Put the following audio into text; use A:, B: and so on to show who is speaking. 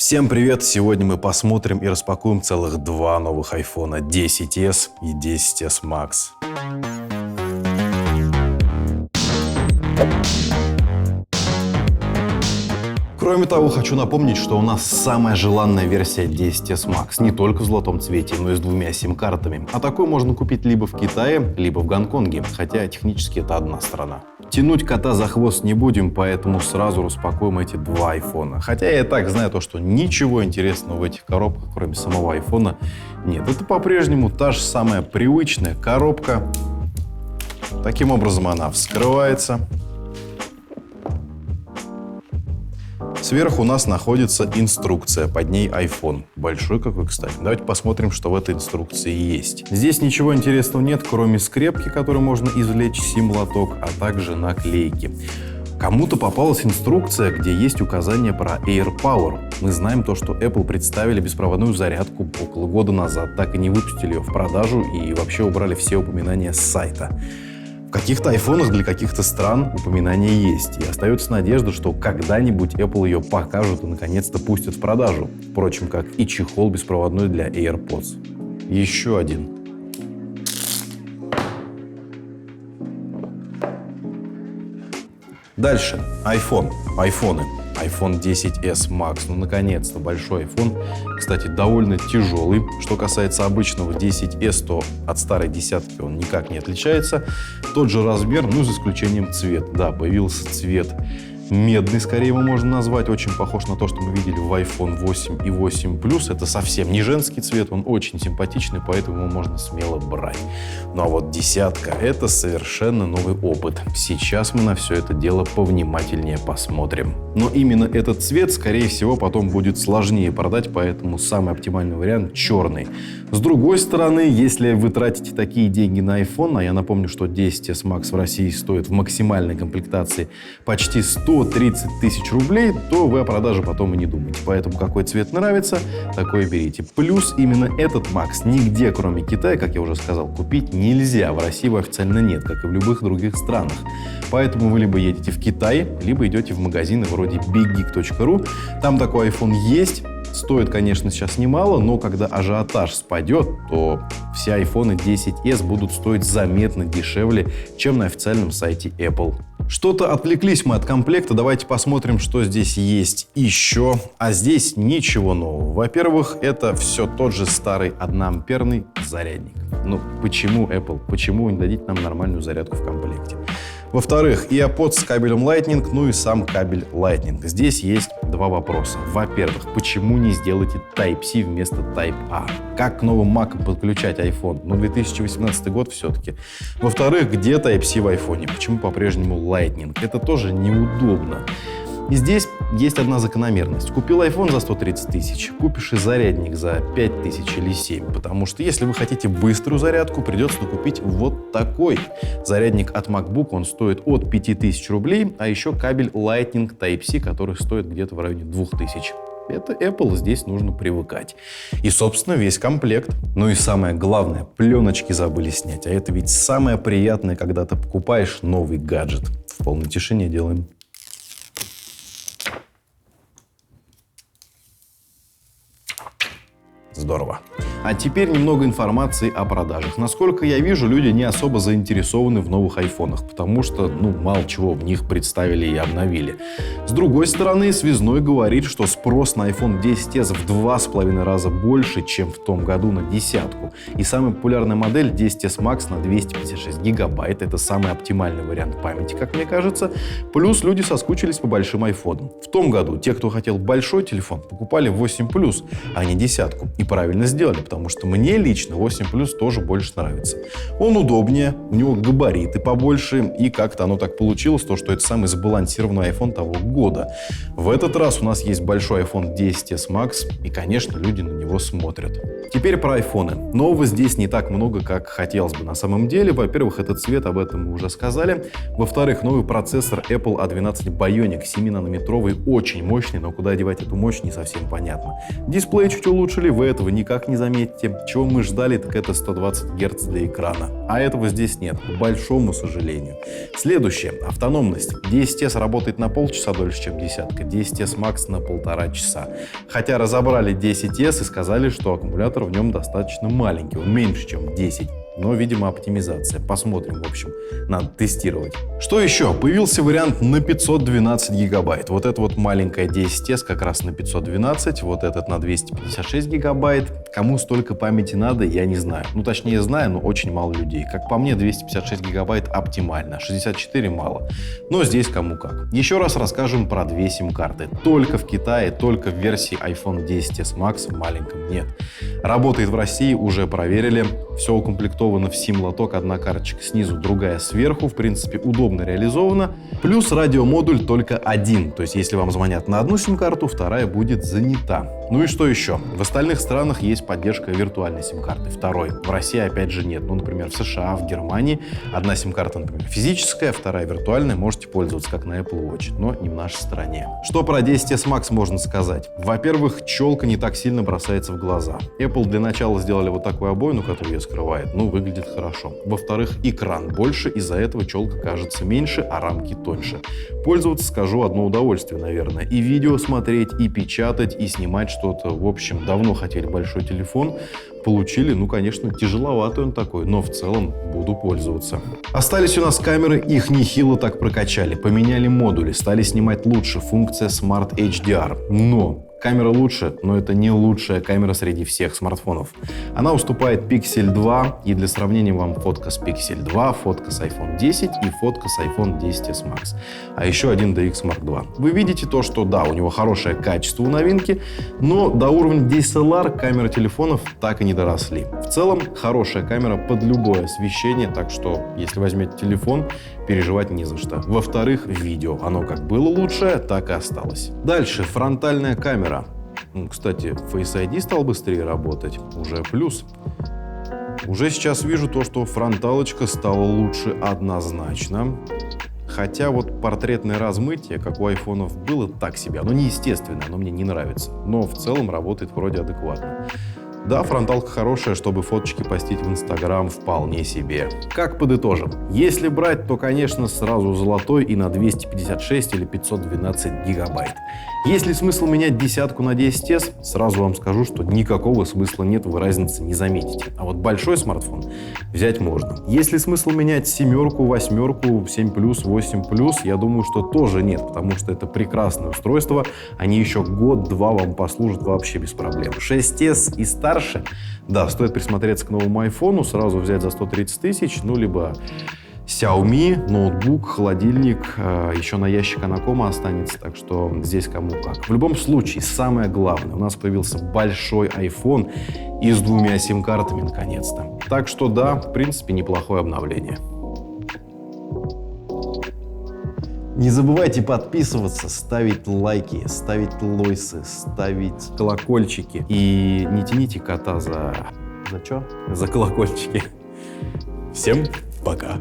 A: Всем привет! Сегодня мы посмотрим и распакуем целых два новых iPhone 10s и 10s Max. Кроме того, хочу напомнить, что у нас самая желанная версия 10s Max не только в золотом цвете, но и с двумя сим-картами. А такой можно купить либо в Китае, либо в Гонконге, хотя технически это одна страна. Тянуть кота за хвост не будем, поэтому сразу распакуем эти два айфона. Хотя я и так знаю то, что ничего интересного в этих коробках, кроме самого айфона, нет. Это по-прежнему та же самая привычная коробка. Таким образом она вскрывается. Сверху у нас находится инструкция, под ней iPhone. Большой какой, кстати. Давайте посмотрим, что в этой инструкции есть. Здесь ничего интересного нет, кроме скрепки, которую можно извлечь сим-лоток, а также наклейки. Кому-то попалась инструкция, где есть указания про AirPower. Мы знаем то, что Apple представили беспроводную зарядку около года назад, так и не выпустили ее в продажу и вообще убрали все упоминания с сайта. В каких-то айфонах для каких-то стран упоминания есть. И остается надежда, что когда-нибудь Apple ее покажут и наконец-то пустят в продажу. Впрочем, как и чехол беспроводной для AirPods. Еще один. Дальше. iPhone. Айфоны. iPhone 10s Max. Ну, наконец-то, большой iPhone. Кстати, довольно тяжелый. Что касается обычного 10s, то от старой десятки он никак не отличается. Тот же размер, ну, за исключением цвета. Да, появился цвет медный, скорее его можно назвать. Очень похож на то, что мы видели в iPhone 8 и 8 Plus. Это совсем не женский цвет, он очень симпатичный, поэтому его можно смело брать. Ну а вот десятка — это совершенно новый опыт. Сейчас мы на все это дело повнимательнее посмотрим. Но именно этот цвет, скорее всего, потом будет сложнее продать, поэтому самый оптимальный вариант — черный. С другой стороны, если вы тратите такие деньги на iPhone, а я напомню, что 10s Max в России стоит в максимальной комплектации почти 130 тысяч рублей, то вы о продаже потом и не думаете. Поэтому какой цвет нравится, такой берите. Плюс именно этот Max нигде, кроме Китая, как я уже сказал, купить нельзя. В России его официально нет, как и в любых других странах. Поэтому вы либо едете в Китай, либо идете в магазины вроде biggeek.ru. Там такой iPhone есть. Стоит, конечно, сейчас немало, но когда ажиотаж спадет, то все iPhone 10s будут стоить заметно дешевле, чем на официальном сайте Apple. Что-то отвлеклись мы от комплекта, давайте посмотрим, что здесь есть еще. А здесь ничего нового. Во-первых, это все тот же старый 1-амперный зарядник. Ну, почему Apple? Почему вы не дадите нам нормальную зарядку в комплекте? Во-вторых, AirPods с кабелем Lightning, ну и сам кабель Lightning. Здесь есть два вопроса. Во-первых, почему не сделаете Type-C вместо Type-A? Как к новым Mac'ам подключать iPhone? Ну, 2018 год все-таки. Во-вторых, где Type-C в iPhone? Почему по-прежнему Lightning? Это тоже неудобно. И здесь есть одна закономерность. Купил iPhone за 130 тысяч, купишь и зарядник за 5 тысяч или 7. Потому что если вы хотите быструю зарядку, придется купить вот такой. Зарядник от MacBook, он стоит от 5000 рублей, а еще кабель Lightning Type-C, который стоит где-то в районе 2000. Это Apple, здесь нужно привыкать. И, собственно, весь комплект. Ну и самое главное, пленочки забыли снять. А это ведь самое приятное, когда ты покупаешь новый гаджет. В полной тишине делаем. Здорово. А теперь немного информации о продажах. Насколько я вижу, люди не особо заинтересованы в новых айфонах, потому что, мало чего в них представили и обновили. С другой стороны, связной говорит, что спрос на iPhone 10s в 2,5 раза больше, чем в том году на десятку. И самая популярная модель 10s Max на 256 гигабайт. Это самый оптимальный вариант памяти, как мне кажется. Плюс люди соскучились по большим айфонам. В том году те, кто хотел большой телефон, покупали 8 Plus, а не десятку. И правильно сделали, потому что мне лично 8 Plus тоже больше нравится. Он удобнее, у него габариты побольше, и как-то оно так получилось, то, что это самый сбалансированный iPhone того года. В этот раз у нас есть большой iPhone 10s Max, и, конечно, люди на него смотрят. Теперь про айфоны. Нового здесь не так много, как хотелось бы на самом деле. Во-первых, этот цвет, об этом мы уже сказали. Во-вторых, новый процессор Apple A12 Bionic 7-нанометровый, очень мощный, но куда девать эту мощь, не совсем понятно. Дисплей чуть улучшили, вы этого никак не заметите. заметьте, чего мы ждали, так это 120 Гц для экрана. А этого здесь нет, к большому сожалению. Следующее. Автономность. 10S работает на полчаса дольше, чем десятка. 10S Max на 1,5 часа. Хотя разобрали 10S и сказали, что аккумулятор в нем достаточно маленький. Он меньше, чем 10. Но, видимо, оптимизация. Посмотрим, в общем, надо тестировать. Что еще? Появился вариант на 512 гигабайт. Вот это вот маленькая 10S как раз на 512, вот этот на 256 гигабайт. Кому столько памяти надо, я не знаю. Ну, точнее, знаю, но очень мало людей. Как по мне, 256 гигабайт оптимально, 64 мало. Но здесь кому как. Еще раз расскажем про две сим-карты. Только в Китае, только в версии iPhone 10s Max в маленьком нет. Работает в России, уже проверили. Все укомплектовано в сим-лоток, одна карточка снизу, другая сверху. В принципе, удобно реализовано. Плюс радиомодуль только один. То есть, если вам звонят на одну сим-карту, вторая будет занята. Ну и что еще? В остальных странах есть поддержка виртуальной сим-карты. Второй. В России, опять же, нет. Ну, например, в США, в Германии одна сим-карта, например, физическая, вторая виртуальная. Можете пользоваться, как на Apple Watch, но не в нашей стране. Что про 10s Max можно сказать? Во-первых, челка не так сильно бросается в глаза. Apple для начала сделали вот такую обойну, которая ее скрывает. Ну, выглядит хорошо. Во-вторых, экран больше, из-за этого челка кажется меньше, а рамки тоньше. Пользоваться, скажу, одно удовольствие, наверное. И видео смотреть, и печатать, и снимать что-то. В общем, давно хотели большой телефон. Получили, ну, конечно, тяжеловатый он такой, но в целом буду пользоваться. Остались у нас камеры, их нехило так прокачали. Поменяли модули, стали снимать лучше, функция Smart HDR. Но камера лучше, но это не лучшая камера среди всех смартфонов. Она уступает Pixel 2, и для сравнения вам фотка с Pixel 2, фотка с iPhone 10 и фотка с iPhone 10s Max. А еще один DX Mark II. Вы видите то, что да, у него хорошее качество у новинки, но до уровня DSLR камеры телефонов так и не доросли. В целом, хорошая камера под любое освещение, так что, если возьмете телефон, переживать не за что. Во-вторых, видео. Оно как было лучшее, так и осталось. Дальше, фронтальная камера. Кстати, Face ID стал быстрее работать. Уже плюс. Уже сейчас вижу то, что фронталочка стала лучше однозначно. Хотя вот портретное размытие, как у айфонов, было так себе. Оно неестественное, оно мне не нравится. Но в целом работает вроде адекватно. Да, фронталка хорошая, чтобы фоточки постить в Инстаграм вполне себе. Как подытожим? Если брать, то, конечно, сразу золотой и на 256 или 512 гигабайт. Есть ли смысл менять десятку на 10s? Сразу вам скажу, что никакого смысла нет, вы разницы не заметите. А вот большой смартфон взять можно. Есть ли смысл менять семерку, восьмерку, 7 плюс, 8 плюс? Я думаю, что тоже нет, потому что это прекрасное устройство. Они еще год-два вам послужат вообще без проблем. 6s и старше, да, стоит присмотреться к новому айфону, сразу взять за 130 тысяч, ну, либо Xiaomi, ноутбук, холодильник, еще на ящик Анакома останется, так что здесь кому как. В любом случае, самое главное, у нас появился большой iPhone и с двумя сим-картами наконец-то. Так что да, в принципе, неплохое обновление. Не забывайте подписываться, ставить лайки, ставить лойсы, ставить колокольчики. И не тяните кота за... За что? За колокольчики. Всем пока!